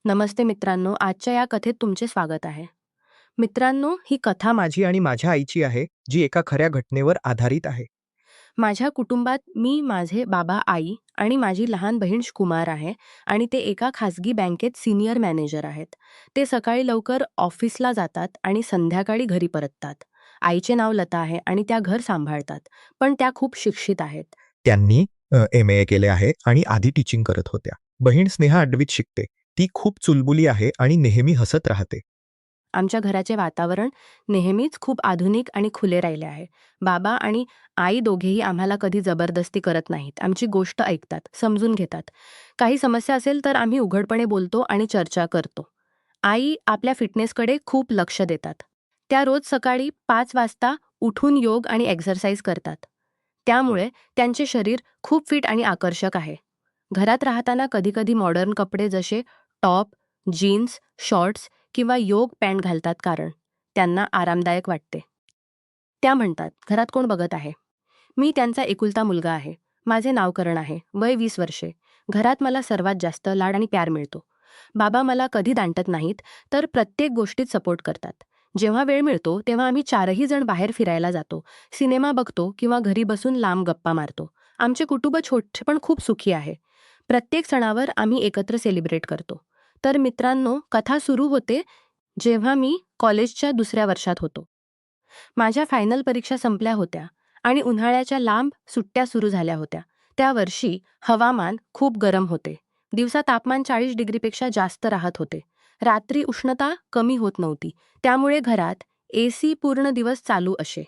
नमस्ते मित्रांनो, आजच्या या कथेत तुमचे स्वागत आहे. मित्रांनो, ही कथा माझी आणि माझ्या आईची आहे, जी एका खऱ्या घटनेवर आधारित आहे. माझ्या कुटुंबात मी, माझे बाबा, आई आणि माझी लहान बहीण कुमार आहे आणि ते एका खासगी बँकेत सीनियर मॅनेजर आहेत. ते सकाळी लवकर ऑफिसला जातात आणि संध्याकाळी घरी परततात. आईचे नाव लता आहे आणि त्या घर सांभाळतात, पण त्या खूप शिक्षित आहेत. त्यांनी MA केले आहे आणि आधी टीचिंग करत होत्या. बहीण स्नेहा 8वीत शिकते. ती खूप चुलबुली आहे आणि नेहमी हसत राहते. आमच्या घराचे वातावरण नेहमीच खूप आधुनिक आणि खुले राहिले आहे. बाबा आणि आई दोघेही आम्हाला कधी जबरदस्ती करत नाहीत. आमची गोष्ट ऐकतात, समजून घेतात. काही समस्या असेल तर आम्ही उघडपणे बोलतो आणि चर्चा करतो. आई आपल्या फिटनेसकडे खूप लक्ष देतात. त्या रोज सकाळी 5 वाजता उठून योग आणि एक्सरसाइज करतात. त्यामुळे त्यांचे शरीर खूप फिट आणि आकर्षक आहे. घरात राहताना कधी-कधी मॉडर्न कपडे जसे टॉप, जीन्स, शॉर्ट्स किंवा योग पॅन्ट घालतात कारण त्यांना आरामदायक वाटते. त्या म्हणतात, "घरात कोण बघत आहे?" मी त्यांचा एकुलता मुलगा आहे. माझे नाव करण आहे. वय 20 वर्षे. घरात मला सर्वात जास्त लाड आणि प्यार मिळतो. बाबा मला कधी दांडत नाहीत, तर प्रत्येक गोष्टीत सपोर्ट करतात. जेव्हा वेळ मिळतो, तेव्हा आम्ही 4ही जण बाहेर फिरायला जातो. सिनेमा बघतो किंवा घरी बसून लांब गप्पा मारतो. आमचे कुटुंब छोटे पण खूप सुखी आहे. प्रत्येक सणावर आम्ही एकत्र सेलिब्रेट करतो. तर मित्रांनो, कथा सुरू होते जेव्हा मी कॉलेजच्या दुसऱ्या वर्षात होतो. माझ्या फायनल परीक्षा संपल्या होत्या आणि उन्हाळ्याच्या लांब सुट्ट्या सुरू झाल्या होत्या. त्या वर्षी हवामान खूप गरम होते. दिवसा तापमान 40 डिग्रीपेक्षा जास्त राहत होते. रात्री उष्णता कमी होत नव्हती. त्यामुळे घरात AC पूर्ण दिवस चालू असे.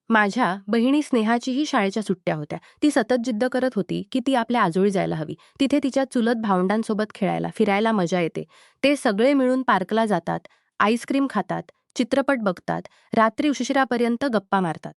माझ्या बहिणी स्नेहाचीही शाळेच्या सुट्ट्या होत्या. ती सतत जिद्द करत होती की ती आपल्या आजोळी जायला हवी. तिथे तिच्या चुलत भावंडांसोबत खेळायला, फिरायला मजा येते. ते सगळे मिळून पार्कला जातात, आईस्क्रीम खातात, चित्रपट बघतात, रात्री उशिरापर्यंत गप्पा मारतात.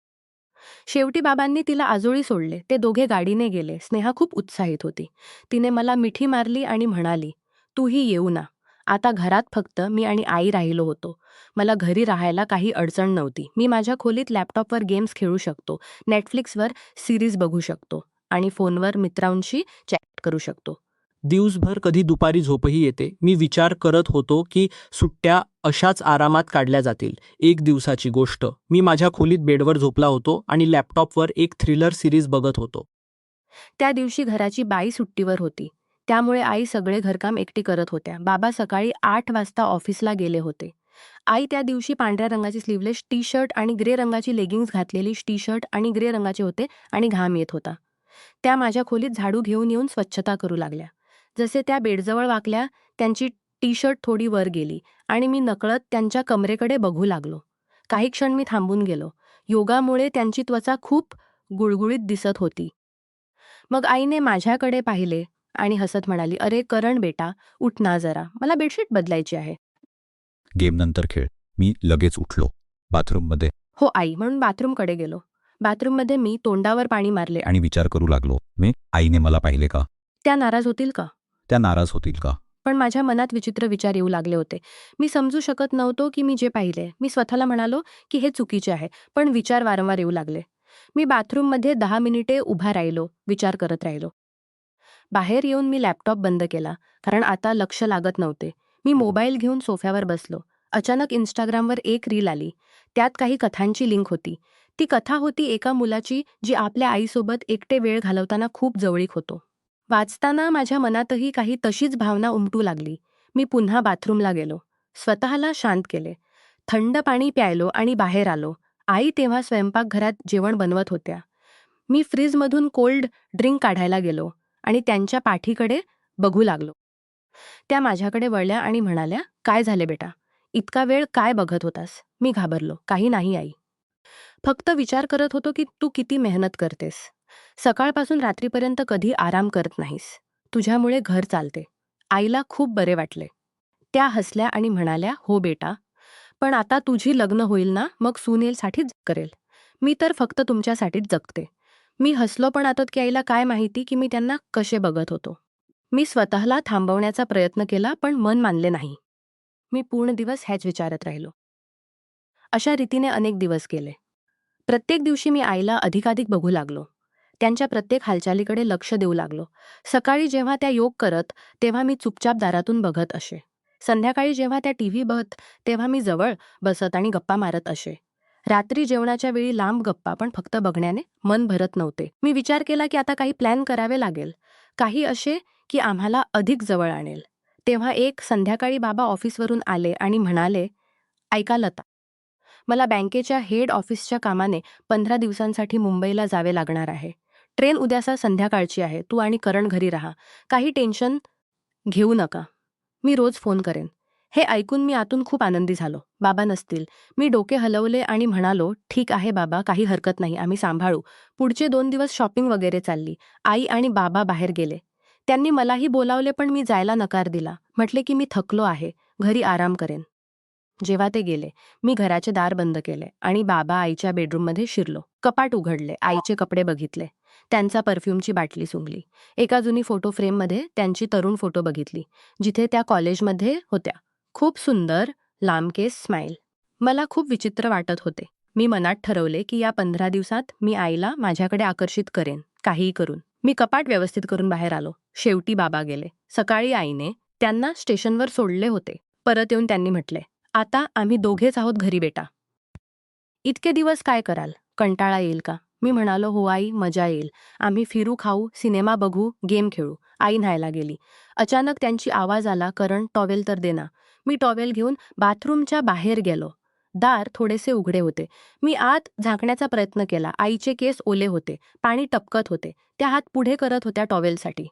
शेवटी बाबांनी तिला आजोळी सोडले. ते दोघे गाडीने गेले. स्नेहा खूप उत्साहित होती. तिने मला मिठी मारली आणि म्हणाली, "तूही येऊ ना." आता घरात फक्त मी आणि आई राहिलो होतो. मला घरी राहायला काही अडचण नव्हती. मी माझ्या खोलीत लॅपटॉपवर गेम्स खेळू शकतो, नेटफ्लिक्सवर सीरीज बघू शकतो आणि फोनवर मित्रांशी चॅट करू शकतो. दिवसभर कधी दुपारी झोपही येते. मी विचार करत होतो की सुट्ट्या अशाच आरामात काढल्या जातील. एक दिवसाची गोष्ट. मी माझ्या खोलीत बेडवर झोपला होतो आणि लॅपटॉपवर एक थ्रिलर सिरीज बघत होतो. त्या दिवशी घराची बाई सुट्टीवर होती. त्यामुळे आई सगळे घरकाम एकटी करत होत्या. बाबा सकाळी 8 वाजता ऑफिसला गेले होते. आई त्या दिवशी पांढऱ्या रंगाची स्लीवलेस टी-शर्ट आणि ग्रे रंगाची लेगिंग्ज घातलेली टी-शर्ट आणि ग्रे रंगाचे होते आणि घाम येत होता. त्या माझ्या खोलीत झाडू घेऊन येऊन स्वच्छता करू लागल्या. जसे त्या बेडजवळ वाकल्या, त्यांची टी-शर्ट थोडी वर गेली आणि मी नकळत त्यांच्या कमरेकडे बघू लागलो. काही क्षण मी थांबून गेलो. योगामुळे त्यांची त्वचा खूप गुळगुळीत दिसत होती. मग आईने माझ्याकडे पाहिले आणि हसत म्हणाली, "अरे करण बेटा, उठ ना जरा. मला बेडशीट बदलायची आहे." गेम नंतर खेळ. मी लगेच उठलो. बाथरूममध्ये "हो आई," म्हणून बाथरूमकडे गेलो. बाथरूममध्ये मी तोंडावर पाणी मारले. आणि विचार करू लागलो. आईने मला पाहिले का? त्या नाराज होतील का? त्या नाराज होतील का? पण माझ्या मनात विचित्र विचार येऊ लागले होते. मी समजू शकत नव्हतो की मी जे पाहिले. मी स्वतःला म्हणालो की हे चुकीचे आहे, पण विचार वारंवार येऊ लागले. मी बाथरूममध्ये 10 मिनिटे उभा राहिलो, विचार करत राहिलो. बाहेर येऊन मी लॅपटॉप बंद केला, कारण आता लक्ष लागत नव्हते. मी मोबाईल घेऊन सोफ्यावर बसलो. अचानक Instagramवर एक रील आली. त्यात काही कथांची लिंक होती. ती कथा होती एका मुलाची, जी आपल्या आईसोबत एकटे वेळ घालवताना खूप जवळीक होतो. वाचताना माझ्या मनातही काही तशीच भावना उमटू लागली. मी पुन्हा बाथरूमला गेलो. स्वतःला शांत केले. थंड पाणी प्यायलो आणि बाहेर आलो. आई तेव्हा स्वयंपाकघरात जेवण बनवत होत्या. मी फ्रीजमधून कोल्ड ड्रिंक काढायला गेलो आणि त्यांच्या पाठीकडे बघू लागलो. त्या माझ्याकडे वळल्या आणि म्हणाल्या, "काय झाले बेटा? इतका वेळ काय बघत होतास?" मी घाबरलो. "काही नाही आई. फक्त विचार करत होतो की तू किती मेहनत करतेस. सकाळपासून रात्रीपर्यंत कधी आराम करत नाहीस. तुझ्यामुळे घर चालते." आईला खूप बरे वाटले. त्या हसल्या आणि म्हणाल्या, "हो बेटा, पण आता तुझी लग्न होईल ना, मग सुनेलसाठीच करेल. मी तर फक्त तुमच्यासाठीच जगते." मी हसलो, पण आता की आईला काय माहिती की मी त्यांना कसे बघत होतो. मी स्वतःला थांबवण्याचा प्रयत्न केला, पण मन मानले नाही. मी पूर्ण दिवस ह्याच विचारत राहिलो. अशा रीतीने अनेक दिवस गेले. प्रत्येक दिवशी मी आईला अधिकाधिक बघू लागलो. त्यांच्या प्रत्येक हालचालीकडे लक्ष देऊ लागलो. सकाळी जेव्हा त्या योग करत, तेव्हा मी चुपचाप दारातून बघत असे. संध्याकाळी जेव्हा त्या टीव्ही बघत तेव्हा मी जवळ बसत आणि गप्पा मारत असे. रात्री जेवणाच्या वेळी लांब गप्पा, पण फक्त बघण्याने मन भरत नव्हते. मी विचार केला की आता काही प्लॅन करावे लागेल, काही असे की आम्हाला अधिक जवळ आणेल. तेव्हा एक संध्याकाळी बाबा ऑफिसवरून आले आणि म्हणाले, "ऐका लता, मला बँकेच्या हेड ऑफिसच्या कामाने 15 दिवसांसाठी मुंबईला जावे लागणार आहे. ट्रेन उद्याचा संध्याकाळची आहे. तू आणि करण घरी राहा. काही टेन्शन घेऊ नका. मी रोज फोन करेन." हे ऐकून मी आतून खूप आनंदी झालो. बाबा नसतील. मी डोके हलवले आणि म्हणालो, "ठीक आहे बाबा, काही हरकत नाही, आम्ही सांभाळू." पुढचे 2 दिवस शॉपिंग वगैरे चालली. आई आणि बाबा बाहेर गेले. त्यांनी मलाही बोलावले, पण मी जायला नकार दिला. म्हटले की मी थकलो आहे, घरी आराम करेन. जेव्हा ते गेले, मी घराचे दार बंद केले आणि बाबा आईच्या बेडरूममध्ये शिरलो. कपाट उघडले, आईचे कपडे बघितले. त्यांचा परफ्यूमची बाटली सुंघली. एका जुनी फोटो फ्रेममध्ये त्यांची तरुण फोटो बघितली, जिथे त्या कॉलेजमध्ये होत्या. खूप सुंदर, लांब केस, स्माईल. मला खूप विचित्र वाटत होते. मी मनात ठरवले की या 15 दिवसात मी आईला माझ्याकडे आकर्षित करेन, काहीही करून. मी कपाट व्यवस्थित करून बाहेर आलो. शेवटी बाबा गेले. सकाळी आईने त्यांना स्टेशनवर सोडले होते. परत येऊन त्यांनी म्हटले, "आता आम्ही दोघेच आहोत घरी बेटा. इतके दिवस काय कराल? कंटाळा येईल का?" मी म्हणालो, "हो आई, मजा येईल. आम्ही फिरू, खाऊ, सिनेमा बघू, गेम खेळू." आई न्हायला गेली. अचानक त्यांची आवाज आला, "करण, टॉवेल तर दे ना." मी टॉवेल घेऊन बाथरूमच्या बाहेर गेलो. दार थोडेसे उघडे होते. मी आत झाकण्याचा प्रयत्न केला. आईचे केस ओले होते, पाणी टपकत होते. त्या हात पुढे करत होत्या टॉवेलसाठी.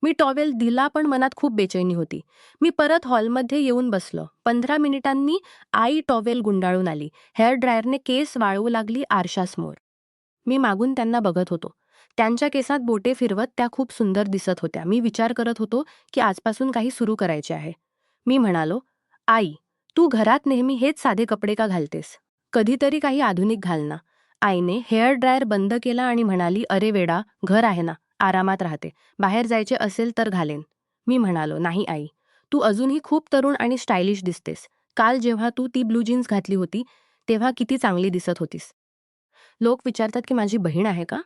मी टॉवेल दिला, पण मनात खूप बेचैनी होती. मी परत हॉलमध्ये येऊन बसलो. 15 मिनिटांनी आई टॉवेल गुंडाळून आली. हेअर ड्रायरने केस वाळवू लागली आरशासमोर. मी मागून त्यांना बघत होतो. त्यांच्या केसात बोटे फिरवत त्या खूप सुंदर दिसत होत्या. मी विचार करत होतो की आजपासून काही सुरू करायचे आहे. मी म्हणालो, "आई, तू घरात नेहमी हेच साधे कपडे का घालतेस? कधीतरी काही आधुनिक घाल ना." आईने हेअर ड्रायर बंद केला आणि म्हणाली, "अरे वेडा, घर आहे ना, आरामात राहते. बाहेर जायचे असेल तर घालेन." मी म्हणालो, "नाही आई, तू अजूनही खूप तरुण आणि स्टायलिश दिसतेस. काल जेव्हा तू ती ब्लू जीन्स घातली होती, तेव्हा किती चांगली दिसत होतीस." लोक विचारतात की माझी बहीण आहे का?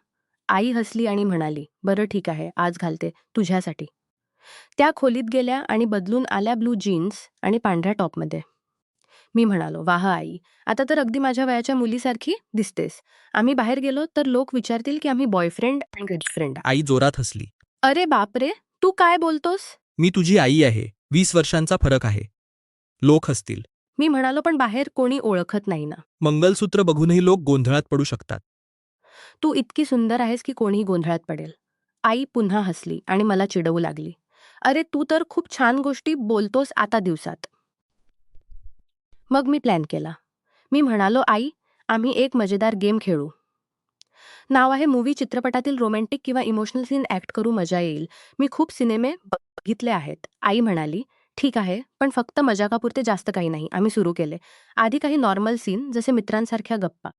आई हसली आणि म्हणाली, "बरं ठीक आहे, आज घालते, तुझ्यासाठी." त्या खोलीत गेल्या आणि बदलून आल्या ब्लू जीन्स आणि पांढऱ्या टॉपमध्ये. मी म्हणालो, "वाह आई, आता तर अगदी माझ्या वयाच्या मुलीसारखी दिसतेस." आम्ही बाहेर गेलो तर लोक विचारतील की आम्ही बॉयफ्रेंड आणि गर्लफ्रेंड. आई जोरात हसली. अरे बापरे, तू काय बोलतोस? "मी तुझी आई आहे. 20 वर्षांचा फरक आहे." लोक हसतील. मी म्हणालो, "पण बाहेर कोणी ओळखत नाही ना." मंगलसूत्र बघूनही लोक गोंधळात पडू शकतात. "तू इतकी सुंदर आहेस की कोणीही गोंधळात पडेल." आई पुन्हा हसली आणि मला चिडवू लागली, "अरे तू तर खूप छान गोष्टी बोलतोस आता दिवसात." मग मी प्लॅन केला. मी म्हणालो, "आई, आम्ही एक मजेदार गेम खेळू. नाव आहे मूव्ही. चित्रपटातील रोमॅन्टिक किंवा इमोशनल सीन ॲक्ट करू, मजा येईल. मी खूप सिनेमे बघितले आहेत." आई म्हणाली, "ठीक आहे, पण फक्त मजाकापुरते, जास्त काही नाही." आम्ही सुरू केले. आधी काही नॉर्मल सीन, जसे मित्रांसारख्या गप्पा.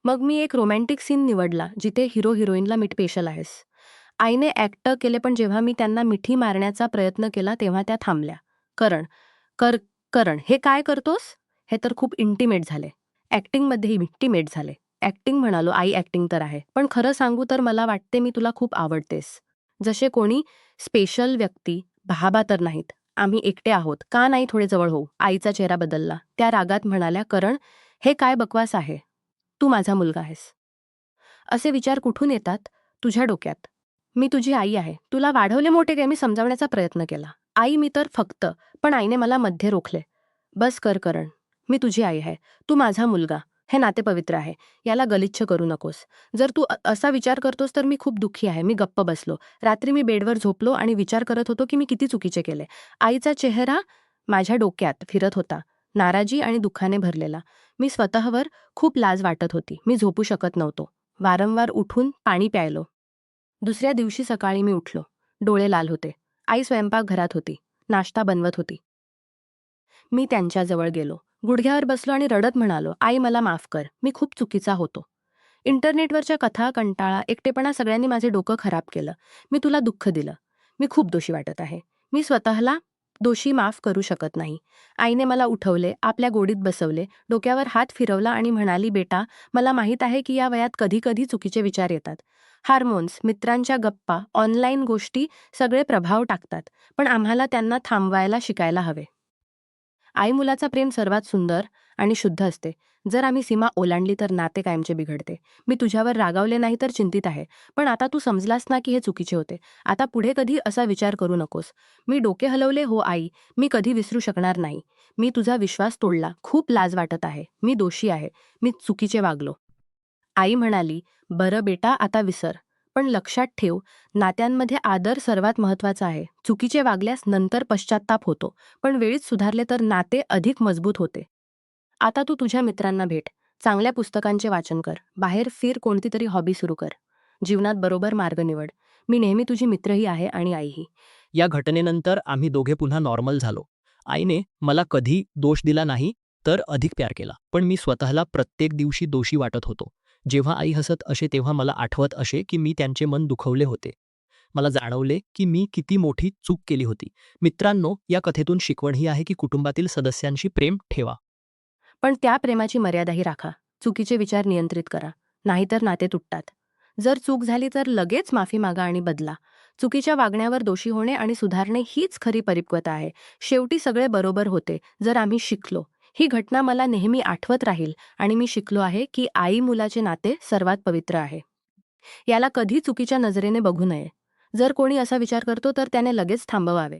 मग मी एक रोमॅन्टिक सीन निवडला, जिथे हिरो हिरोईनला मिठ पेशल आहेस. आईने ॲक्ट केले, पण जेव्हा मी त्यांना मिठी मारण्याचा प्रयत्न केला तेव्हा त्या थांबल्या. "करण, कर करण, हे काय करतोस? हे तर खूप इंटिमेट झाले." ॲक्टिंगमध्येही इंटिमेट झाले. ॲक्टिंग म्हणालो, "आई, ॲक्टिंग तर आहे. पण खरं सांगू तर मला वाटते मी तुला खूप आवडतेस. जसे कोणी स्पेशल व्यक्ती, भाबा तर नाहीत. आम्ही एकटे आहोत. का नाही थोडे जवळ होऊ?" आईचा चेहरा बदलला. त्या रागात म्हणाल्या, "करण, हे काय बकवास आहे? तू माझा मुलगा आहेस. असे विचार कुठून येतात तुझ्या डोक्यात? मी तुझी आई आहे. तुला वाढवले मोठे काय?" मी समजावण्याचा प्रयत्न केला. "आई, मी तर फक्त." पण आईने मला मध्ये रोखले. "बस कर करण. मी तुझी आई आहे. तू माझा मुलगा. हे नाते पवित्र आहे. याला गलिच्छ करू नकोस. जर तू असा विचार करतोस तर मी खूप दुःखी आहे." मी गप्प बसलो. रात्री मी बेडवर झोपलो आणि विचार करत होतो की मी किती चुकीचे केले. आईचा चेहरा माझ्या डोक्यात फिरत होता, नाराजी आणि दुःखाने भरलेला. मी स्वतःवर खूप लाज वाटत होती. मी झोपू शकत नव्हतो. वारंवार उठून पाणी प्यायलो. दुसऱ्या दिवशी सकाळी मी उठलो. डोळे लाल होते. आई स्वयंपाकघरात होती. नाश्ता बनवत होती. मी त्यांच्याजवळ गेलो. गुडघ्यावर बसलो आणि रडत म्हणालो, "आई, मला माफ कर. मी खूप चुकीचा होतो. इंटरनेटवरच्या कथा, कंटाळा, एकटेपणा सगळ्यांनी माझे डोकं खराब केलं. मी तुला दुःख दिलं. मी खूप दोषी वाटत आहे. मी स्वतःला दोषी माफ करू शकत नाही. आईने मला उठवले, आपल्या गोडीत बसवले, डोक्यावर हात फिरवला आणि म्हणाली, बेटा, मला माहीत आहे की या वयात कधी कधी चुकीचे विचार येतात. हार्मोन्स, मित्रांच्या गप्पा, ऑनलाईन गोष्टी सगळे प्रभाव टाकतात, पण आम्हाला त्यांना थांबवायला शिकायला हवे. आई मुलाचा प्रेम सर्वात सुंदर आणि शुद्ध असते. जर आम्ही सीमा ओलांडली तर नाते कायमचे बिघडते. मी तुझ्यावर रागावले नाही तर चिंतित आहे. पण आता तू समजलास ना की हे चुकीचे होते. आता पुढे कधी असा विचार करू नकोस. मी डोके हलवले, हो आई, मी कधी विसरू शकणार नाही. मी तुझा विश्वास तोडला. खूप लाज वाटत आहे. मी दोषी आहे. मी चुकीचे वागलो. आई म्हणाली, बरं बेटा, आता विसर. पण लक्षात ठेव, नात्यांमध्ये आदर सर्वात महत्त्वाचा आहे. चुकीचे वागल्यास नंतर पश्चात्ताप होतो, पण वेळीच सुधारले तर नाते अधिक मजबूत होते. आता तू तुझ्या मित्रांना भेट. चांगल्या पुस्तकांचे वाचन कर. बाहेर फिर, कोणती तरी हॉबी सुरू कर. जीवनात बरोबर मार्ग निवड. मी नेहमी तुझी मित्रही आहे आणि आईही. या घटनेनंतर आम्ही दोघे पुन्हा नॉर्मल झालो. आईने मला कधी दोष दिला नाही, तर अधिक प्यार केला. पण मी स्वतःला प्रत्येक दिवशी दोषी वाटत होतो. जेव्हा आई हसत असे तेव्हा मला आठवत असे की मी त्यांचे मन दुखवले होते. मला जाणवले की मी किती मोठी चूक केली होती. मित्रांनो, या कथेतून शिकवण ही आहे की कुटुंबातील सदस्यांशी प्रेम ठेवा. पण त्या प्रेमाची मर्यादाही राखा. चुकीचे विचार नियंत्रित करा. नाहीतर नाते तुटतात. जर चूक झाली तर लगेच माफी मागा आणि बदला. चुकीच्या वागण्यावर दोषी होणे आणि सुधारणे हीच खरी परिपक्वता आहे. शेवटी सगळे बरोबर होते जर आम्ही शिकलो. ही घटना मला नेहमी आठवत राहील आणि मी शिकलो आहे की आई मुलाचे नाते सर्वात पवित्र आहे. याला कधी चुकीच्या नजरेने बघू नये. जर कोणी असा विचार करतो तर त्याने लगेच थांबवावे.